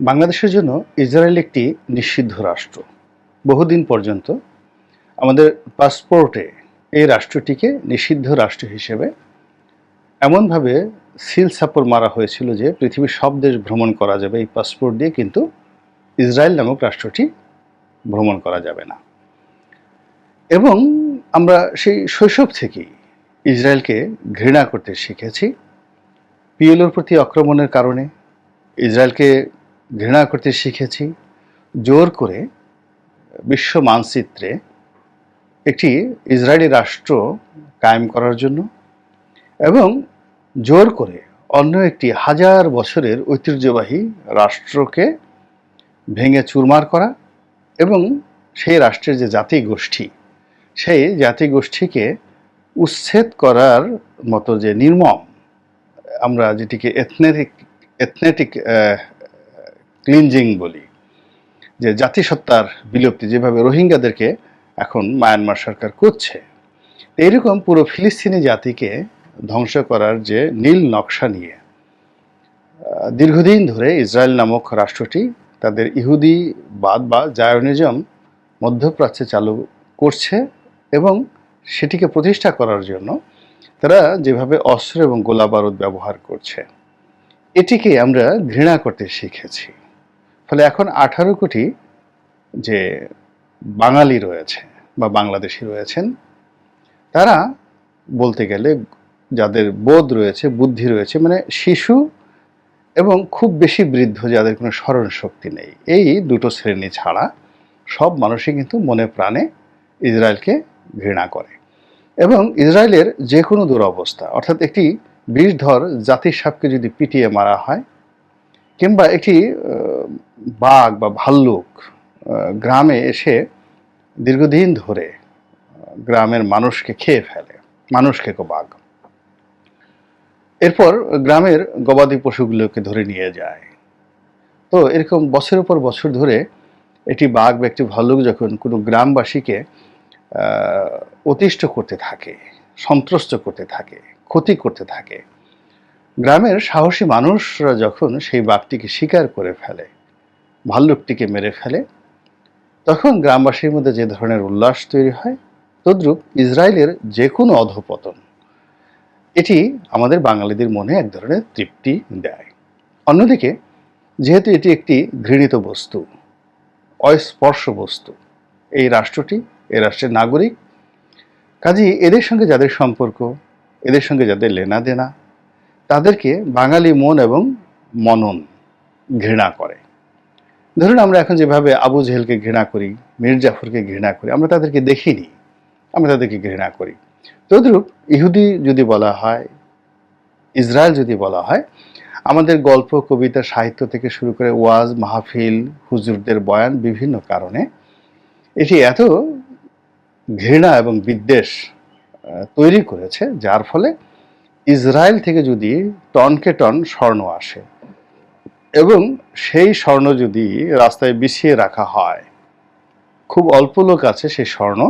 বাংলাদেশের জন্য ইসরায়েল একটি নিষিদ্ধ রাষ্ট্র। বহুদিন পর্যন্ত আমাদের পাসপোর্টে এই রাষ্ট্রটিকে নিষিদ্ধ রাষ্ট্র হিসেবে এমনভাবে সিল সাপড় মারা হয়েছিল যে পৃথিবীর সব দেশ ভ্রমণ করা যাবে এই পাসপোর্ট দিয়ে, কিন্তু ইসরায়েল নামক রাষ্ট্রটি ভ্রমণ করা যাবে না। এবং আমরা সেই শৈশব থেকেই ইসরায়েলকে ঘৃণা করতে শিখেছি। পিএলওর প্রতি আক্রমণের কারণে ইসরায়েলকে ঘৃণা করতে শিখেছি, জোর করে বিশ্ব মানচিত্রে একটি ইসরায়েলি রাষ্ট্র কায়েম করার জন্য এবং জোর করে অন্য একটি হাজার বছরের ঐতিহ্যবাহী রাষ্ট্রকে ভেঙে চুরমার করা এবং সেই রাষ্ট্রের যে জাতিগোষ্ঠী, সেই জাতিগোষ্ঠীকে উচ্ছেদ করার মতো যে নির্মম, আমরা যেটিকে এথনেটিক ক্লিনজিং বলি, যে জাতিসত্তার বিলুপ্তি যেভাবে রোহিঙ্গাদেরকে এখন মায়ানমার সরকার করছে, এইরকম পুরো ফিলিস্তিনি জাতিকে ধ্বংস করার যে নীল নকশা নিয়ে দীর্ঘদিন ধরে ইসরায়েল নামক রাষ্ট্রটি তাদের ইহুদিবাদ বা জায়নিজম মধ্যপ্রাচ্যে চালু করছে এবং সেটিকে প্রতিষ্ঠা করার জন্য তারা যেভাবে অস্ত্র এবং গোলা বারুদ ব্যবহার করছে, এটিকে আমরা ঘৃণা করতে শিখেছি। ফলে এখন 18 কোটি যে বাঙালি রয়েছে বা বাংলাদেশি রয়েছেন, তারা বলতে গেলে যাদের বোধ রয়েছে, বুদ্ধি রয়েছে, মানে শিশু এবং খুব বেশি বৃদ্ধ যাদের কোনো স্মরণ শক্তি নেই, এই দুটো শ্রেণী ছাড়া সব মানুষই কিন্তু মনে প্রাণে ইসরায়েলকে ঘৃণা করে। এবং ইসরায়েলের যে কোনো দুরবস্থা, অর্থাৎ একটি বিষধর জাতির সাপকে যদি পিটিয়ে মারা হয়, কিংবা একটি বাঘ বা ভাল্লুক গ্রামে এসে দীর্ঘদিন ধরে গ্রামের মানুষকে খেয়ে ফেলে, মানুষ খেকো বাঘ, এরপর গ্রামের গবাদি পশুগুলোকে ধরে নিয়ে যায়, তো এরকম বছরের পর বছর ধরে একটি বাঘ বা একটি ভাল্লুক যখন কোনো গ্রামবাসীকে অতিষ্ঠ করতে থাকে, সন্ত্রস্ত করতে থাকে, ক্ষতি করতে থাকে, গ্রামের সাহসী মানুষরা যখন সেই বাঘটিকে শিকার করে ফেলে, ভাল্লুকটিকে মেরে ফেলে, তখন গ্রামবাসীর মধ্যে যে ধরনের উল্লাস তৈরি হয়, তদ্রূপ ইসরায়েলের যে কোনো অধঃপতন এটি আমাদের বাঙালিদের মনে এক ধরনের তৃপ্তি দেয়। অন্যদিকে যেহেতু এটি একটি ঘৃণিত বস্তু, অস্পর্শ বস্তু, এই রাষ্ট্রটি এই রাষ্ট্রের নাগরিক, কাজেই এদের সঙ্গে যাদের সম্পর্ক, এদের সঙ্গে যাদের লেনা দেনা, তাদেরকে বাঙালি মন এবং মনন ঘৃণা করে। ধরুন আমরা এখন যেভাবে আবু জেহেলকে ঘৃণা করি, মীর জাফরকে ঘৃণা করি, আমরা তাদেরকে দেখিনি, আমরা তাদেরকে ঘৃণা করি। তদ্রূপ ইহুদি যদি বলা হয়, ইসরায়েল যদি বলা হয়, আমাদের গল্প, কবিতা, সাহিত্য থেকে শুরু করে ওয়াজ, মাহফিল, হুজুরদের বয়ান, বিভিন্ন কারণে এটি এত ঘৃণা এবং বিদ্বেষ তৈরি করেছে, যার ফলে ইসরায়েল থেকে যদি টনকে টন স্বর্ণ আসে এবং সেই স্বর্ণ যদি রাস্তায় বিছিয়ে রাখা হয়, খুব অল্প লোক আছে সেই স্বর্ণ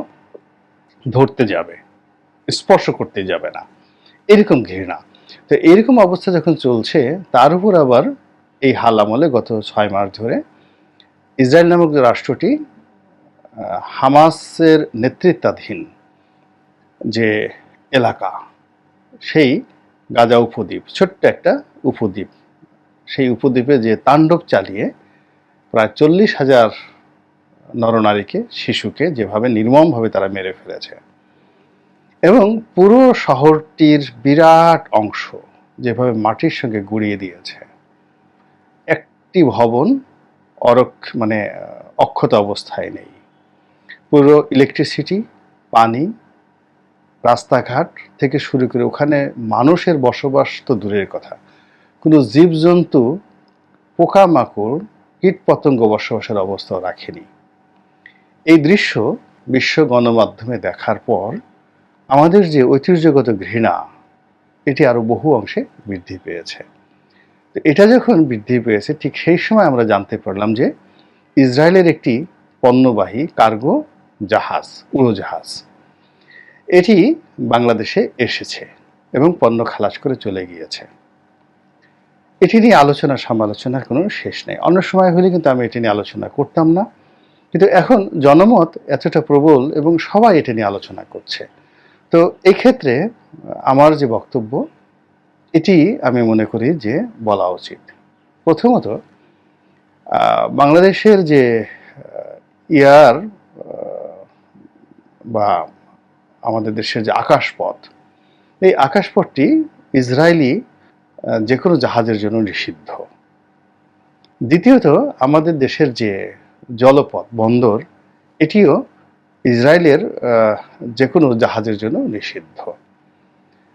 ধরতে যাবে, স্পর্শ করতে যাবে না, এরকম ঘৃণা। তো এরকম অবস্থা যখন চলছে, তার উপর আবার এই হাল আমলে গত 6 মাস ধরে ইসরায়েল নামক রাষ্ট্রটি হামাসের নেতৃত্বাধীন যে এলাকা, সেই গাজা উপদ্বীপ, ছোট্ট একটা উপদ্বীপ, সেই উপদ্বীপে যে তাণ্ডব চালিয়ে প্রায় 40,000 নরনারীকে, শিশুকে যেভাবে নির্মমভাবে তারা মেরে ফেলেছে, এবং পুরো শহরটির বিরাট অংশ যেভাবে মাটির সঙ্গে গুঁড়িয়ে দিয়েছে, একটি ভবন অক্ষত অবস্থায় নেই, পুরো ইলেকট্রিসিটি, পানি, রাস্তাঘাট থেকে শুরু করে ওখানে মানুষের বসবাস তো দূরের কথা, কোনো জীবজন্তু, পোকামাকড়, কীটপতঙ্গ বসবাসের অবস্থাও রাখেনি। এই দৃশ্য বিশ্ব গণমাধ্যমে দেখার পর আমাদের যে ঐতিহ্যগত ঘৃণা, এটি আরো বহু অংশে বৃদ্ধি পেয়েছে। তো এটা যখন বৃদ্ধি পেয়েছে, ঠিক সেই সময় আমরা জানতে পারলাম যে ইসরায়েলের একটি পণ্যবাহী কার্গো জাহাজ, উড়োজাহাজ, এটি বাংলাদেশে এসেছে এবং পণ্য খালাস করে চলে গিয়েছে। এটি নিয়ে আলোচনা সমালোচনার কোনো শেষ নেই। অন্য সময় হলে কিন্তু আমি এটি নিয়ে আলোচনা করতাম না, কিন্তু এখন জনমত এতটা প্রবল এবং সবাই এটা নিয়ে আলোচনা করছে। তো এই ক্ষেত্রে আমার যে বক্তব্য, এটি আমি মনে করি যে বলা উচিত। প্রথমত, বাংলাদেশের যে এয়ার বা আমাদের দেশের যে আকাশপথ, এই আকাশপথটি ইসরায়েলি যে কোনো জাহাজের জন্য নিষিদ্ধ। দ্বিতীয়ত, আমাদের দেশের যে জলপথ বন্দর, এটিও ইসরায়েলের যে কোনো জাহাজের জন্য নিষিদ্ধ।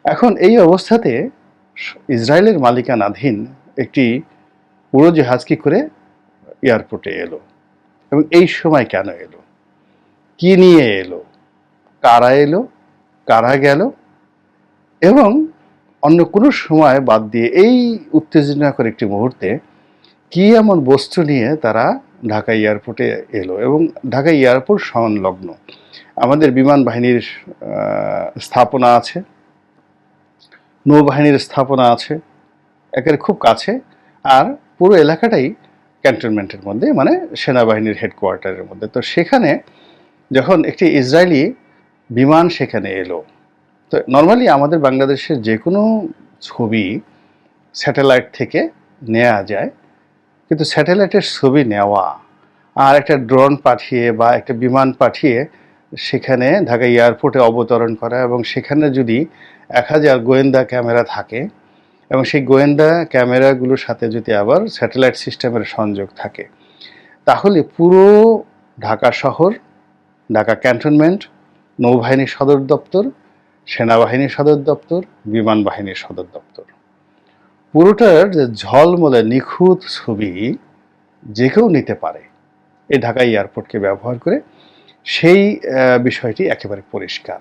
এখন এই অবস্থাতে ইসরায়েলের মালিকানাধীন একটি উড়োজাহাজ কি করে এয়ারপোর্টে এলো, এবং এই সময় কেন এলো, কি নিয়ে এলো, কারা এলো, কারা গেল, এবং অন্য কোনো সময় বাদ দিয়ে এই উত্তেজনাকর একটি মুহূর্তে কি এমন বস্তু নিয়ে তারা ঢাকা এয়ারপোর্টে এলো, এবং ঢাকা এয়ারপোর্ট সংলগ্ন আমাদের বিমান বাহিনীর স্থাপনা আছে, নৌবাহিনীর স্থাপনা আছে একেবারে খুব কাছে, আর পুরো এলাকাটাই ক্যান্টনমেন্টের মধ্যে, মানে সেনাবাহিনীর হেডকোয়ার্টারের মধ্যে। তো সেখানে যখন একটি ইসরায়েলি বিমান সেখানে এলো, তো নর্মালি আমাদের বাংলাদেশের যে কোনো ছবি স্যাটেলাইট থেকে নেওয়া যায়, কিন্তু স্যাটেলাইটের ছবি নেওয়া আর একটা ড্রোন পাঠিয়ে বা একটা বিমান পাঠিয়ে সেখানে ঢাকা এয়ারপোর্টে অবতরণ করা, এবং সেখানে যদি 1000 গোয়েন্দা ক্যামেরা থাকে এবং সেই গোয়েন্দা ক্যামেরাগুলোর সাথে যদি আবার স্যাটেলাইট সিস্টেমের সংযোগ থাকে, তাহলে পুরো ঢাকা শহর, ঢাকা ক্যান্টনমেন্ট, নৌবাহিনীর সদর দপ্তর, সেনাবাহিনীর সদর দপ্তর, বিমান বাহিনীর সদর দপ্তর, পুরোটার যে ঝলমলে নিখুঁত ছবি যে কেউ নিতে পারে এই ঢাকা এয়ারপোর্টকে ব্যবহার করে, সেই বিষয়টি একেবারে পরিষ্কার।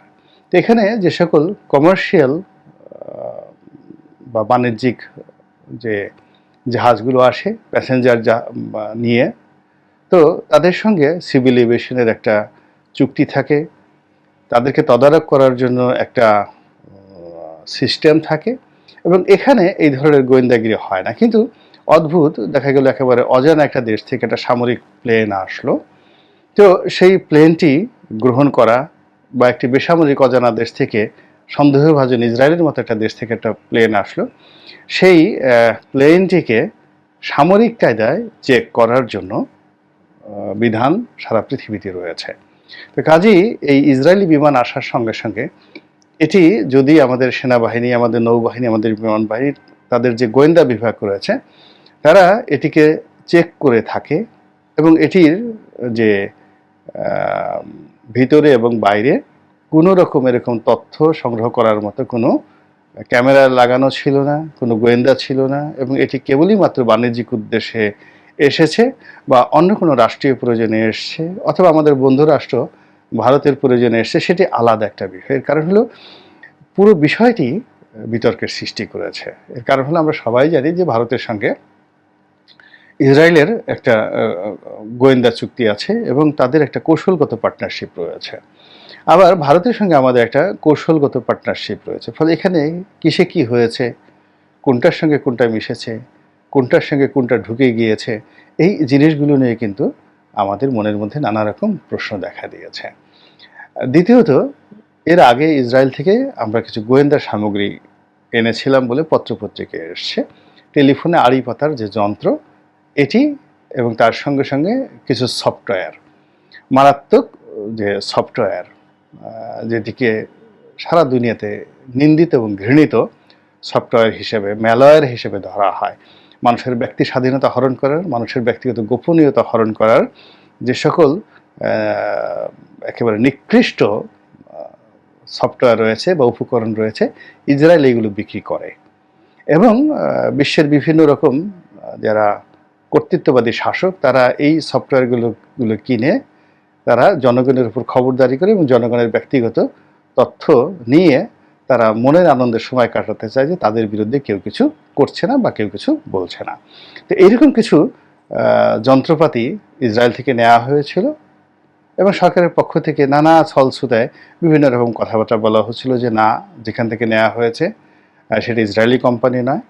তো এখানে যে সকল কমার্শিয়াল বা বাণিজ্যিক যে জাহাজগুলো আসে প্যাসেঞ্জার নিয়ে, তো তাদের সঙ্গে সিভিল এভিয়েশনের একটা চুক্তি থাকে, তাদেরকে তদারক করার জন্য একটা সিস্টেম থাকে, এবং এখানে এই ধরনের গোয়েন্দাগিরি হয় না। কিন্তু অদ্ভুত দেখা গেল, একেবারে অজানা একটা দেশ থেকে একটা সামরিক প্লেন আসলো, তো সেই প্লেনটি গ্রহণ করা, বা একটি বেসামরিক অজানা দেশ থেকে সন্দেহভাজন ইসরায়েলের মতো একটা দেশ থেকে একটা প্লেন আসলো, সেই প্লেনটিকে সামরিক কায়দায় চেক করার জন্য বিধান সারা পৃথিবীতে রয়েছে। তো কাজেই এই ইসরায়েলি বিমান আসার সঙ্গে সঙ্গে এটি যদি আমাদের সেনাবাহিনী, আমাদের নৌবাহিনী, আমাদের বিমান বাহিনী, তাদের যে গোয়েন্দা বিভাগ রয়েছে, তারা এটিকে চেক করে থাকে, এবং এটির যে ভিতরে এবং বাইরে কোনো রকম এরকম তথ্য সংগ্রহ করার মতো কোনো ক্যামেরা লাগানো ছিল না, কোনো গোয়েন্দা ছিল না, এবং এটি কেবলই মাত্র বাণিজ্যিক উদ্দেশ্যে এসেছে, বা অন্য কোনো রাষ্ট্রীয় প্রয়োজনে এসছে, অথবা আমাদের বন্ধু রাষ্ট্র ভারতের প্রয়োজনে এসছে, সেটি আলাদা একটা বিষয়। এর কারণ হলো পুরো বিষয়টি বিতর্কের সৃষ্টি করেছে। এর কারণ হলো আমরা সবাই জানি যে ভারতের সঙ্গে ইসরায়েলের একটা গোয়েন্দা চুক্তি আছে, এবং তাদের একটা কৌশলগত পার্টনারশিপ রয়েছে। আবার ভারতের সঙ্গে আমাদের একটা কৌশলগত পার্টনারশিপ রয়েছে। ফলে এখানে কিসে কি হয়েছে, কোনটার সঙ্গে কোনটা মিশেছে, কোনটার সঙ্গে কোনটা ঢুকে গিয়েছে, এই জিনিসগুলো নিয়ে কিন্তু আমাদের মনের মধ্যে নানা রকম প্রশ্ন দেখা দিয়েছে। দ্বিতীয়ত, এর আগে ইসরায়েল থেকে আমরা কিছু গোয়েন্দা সামগ্রী এনেছিলাম বলে পত্রপত্রিকায় এসছে। টেলিফোনে আড়ি পাতার যে যন্ত্র, এটি এবং তার সঙ্গে সঙ্গে কিছু সফটওয়্যার, মারাত্মক যে সফটওয়্যার, যেটিকে সারা দুনিয়াতে নিন্দিত এবং ঘৃণিত সফটওয়্যার হিসেবে, ম্যালওয়্যার হিসেবে ধরা হয়। মানুষের ব্যক্তি স্বাধীনতা হরণ করার, মানুষের ব্যক্তিগত গোপনীয়তা হরণ করার যে সকল একেবারে নিকৃষ্ট সফটওয়্যার রয়েছে বা উপকরণ রয়েছে, ইসরায়েল এগুলো বিক্রি করে, এবং বিশ্বের বিভিন্ন রকম যারা কর্তৃত্ববাদী শাসক, তারা এই সফটওয়্যারগুলো কিনে তারা জনগণের উপর খবরদারি করে, এবং জনগণের ব্যক্তিগত তথ্য নিয়ে তারা মনের আনন্দের সময় কাটাতে চায় যে তাদের বিরুদ্ধে কেউ কিছু করছে না বা কেউ কিছু বলছে না। তো এইরকম কিছু যন্ত্রপাতি ইসরায়েল থেকে নেওয়া হয়েছিল, এবং সরকারের পক্ষ থেকে নানা ছলছুতায় বিভিন্ন রকম কথাবার্তা বলা হচ্ছিল যে না, যেখান থেকে নেওয়া হয়েছে সেটা ইসরায়েলি কোম্পানি নয়,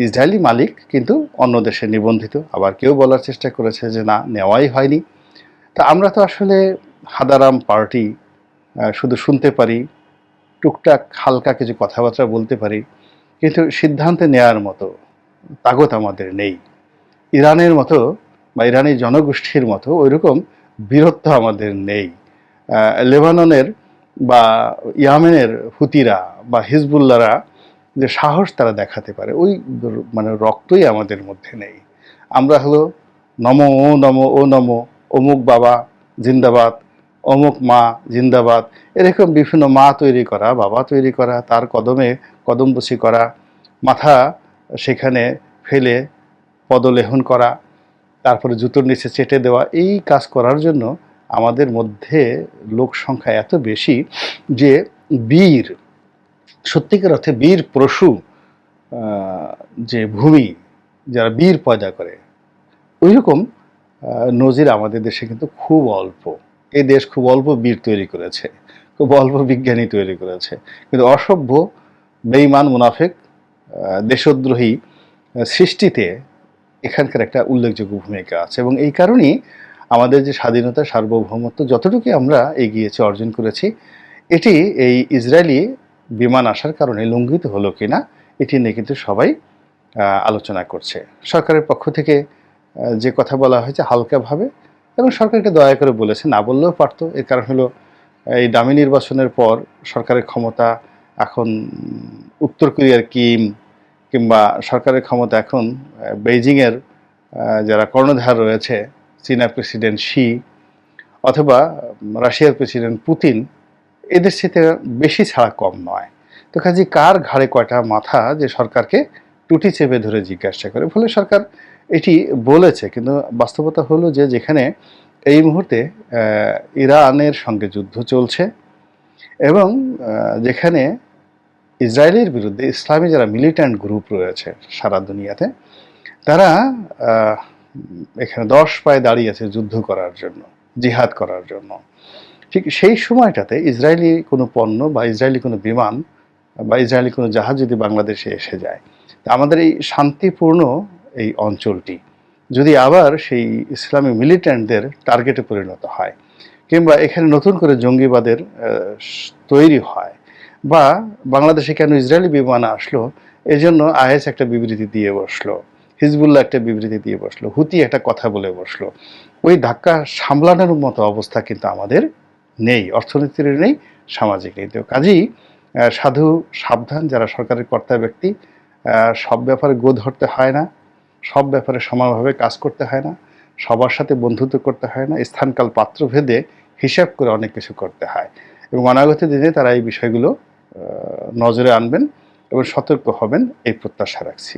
ইসরায়েলি মালিক কিন্তু অন্য দেশে নিবন্ধিত। আবার কেউ বলার চেষ্টা করেছে যে না, নেওয়াই হয়নি। তা আমরা তো আসলে হাদারাম পার্টি, শুধু শুনতে পারি, টুকটাক হালকা কিছু কথাবার্তা বলতে পারি, কিন্তু সিদ্ধান্তে নেয়ার মতো তাগত আমাদের নেই। ইরানের মতো বা ইরানি জনগোষ্ঠীর মতো ওইরকম বীরত্ব আমাদের নেই। লেবাননের বা ইয়ামেনের হুতিরা বা হিজবুল্লাহরা যে সাহস তারা দেখাতে পারে, ওই মানে রক্তই আমাদের মধ্যে নেই। আমরা হলো নমো ও নমো ও নমো, অমুক বাবা জিন্দাবাদ, অমুক মা জিন্দাবাদ, এরকম বিভিন্ন মা তৈরি করা, বাবা তৈরি করা, তার কদমে কদমবুসি করা, মাথা সেখানে ফেলে পদলেহন করা, তারপরে জুতোর নিচে চেটে দেওয়া, এই কাজ করার জন্য আমাদের মধ্যে লোক সংখ্যা এত বেশি যে বীর, সত্যিকার অর্থে বীর পশু, যে ভূমি, যারা বীর পয়দা করে, ওইরকম নজির আমাদের দেশে কিন্তু খুব অল্প। এই দেশ খুব অল্প বীর তৈরি করেছে, খুব অল্প বিজ্ঞানী তৈরি করেছে, কিন্তু অসভ্য, বেঈমান, মুনাফেক, দেশদ্রোহী সৃষ্টিতে এখানকার একটা উল্লেখযোগ্য ভূমিকা আছে। এবং এই কারণেই আমাদের যে স্বাধীনতা, সার্বভৌমত্ব যতটুকু আমরা এগিয়েছি, অর্জন করেছি, এটি এই ইসরায়েলি বিমান আসার কারণে লঙ্ঘিত হলো কিনা এটি নিয়ে কিন্তু সবাই আলোচনা করছে। সরকারের পক্ষ থেকে যে কথা বলা হয়েছে হালকাভাবে, এবং সরকারকে দয়া করে বলেছে, না বললেও পারতো। এর কারণ হলো এই দামি নির্বাচনের পর সরকারের ক্ষমতা এখন উত্তর কোরিয়ার কিম, কিংবা সরকারের ক্ষমতা এখন বেইজিংয়ের যারা কর্ণধার রয়েছে, চীনা প্রেসিডেন্ট শি অথবা রাশিয়ার প্রেসিডেন্ট পুতিন, এদের সাথে বেশি ছাড়া কম নয়। তো কাজে কার ঘাড়ে কয়টা মাথা যে সরকারকে টুটি চেপে ধরে জিজ্ঞাসা করে, ফলে সরকার এটি বলেছে। কিন্তু বাস্তবতা হলো যে যেখানে এই মুহূর্তে ইরানের সঙ্গে যুদ্ধ চলছে, এবং যেখানে ইসরায়েলের বিরুদ্ধে ইসলামী যারা মিলিট্যান্ট গ্রুপ রয়েছে সারা দুনিয়াতে, তারা এখানে 10 পায়ে দাঁড়িয়ে আছে যুদ্ধ করার জন্য, জিহাদ করার জন্য, ঠিক সেই সময়টাতে ইসরায়েলি কোনো পণ্য বা ইসরায়েলি কোনো বিমান বা ইসরায়েলি কোনো জাহাজ যদি বাংলাদেশে এসে যায়, তা আমাদের এই শান্তিপূর্ণ এই অঞ্চলটি যদি আবার সেই ইসলামী মিলিট্যান্টদের টার্গেটে পরিণত হয়, কিংবা এখানে নতুন করে জঙ্গিবাদের তৈরি হয়, বা বাংলাদেশে কেন ইসরায়েলি বিমান আসলো এজন্য আইএস একটা বিবৃতি দিয়ে বসলো, হিজবুল্লাহ একটা বিবৃতি দিয়ে বসলো, হুতি একটা কথা বলে বসলো, ওই ধাক্কা সামলানোর মতো অবস্থা কিন্তু আমাদের নেই, অর্থনীতির নেই, সামাজিক নেই। তো কাজেই সাধু সাবধান যারা সরকারের কর্তা ব্যক্তি, সব ব্যাপারে গো ধরতে হয় না, সব ব্যাপারে সমানভাবে কাজ করতে হয় না, সবার সাথে বন্ধুত্ব করতে হয় না, স্থানকাল পাত্র ভেদে হিসাব করে অনেক কিছু করতে হয়। এবং অনাগত দিনে তারা এই বিষয়গুলো নজরে আনবেন এবং সতর্ক হবেন, এই প্রত্যাশা রাখছি।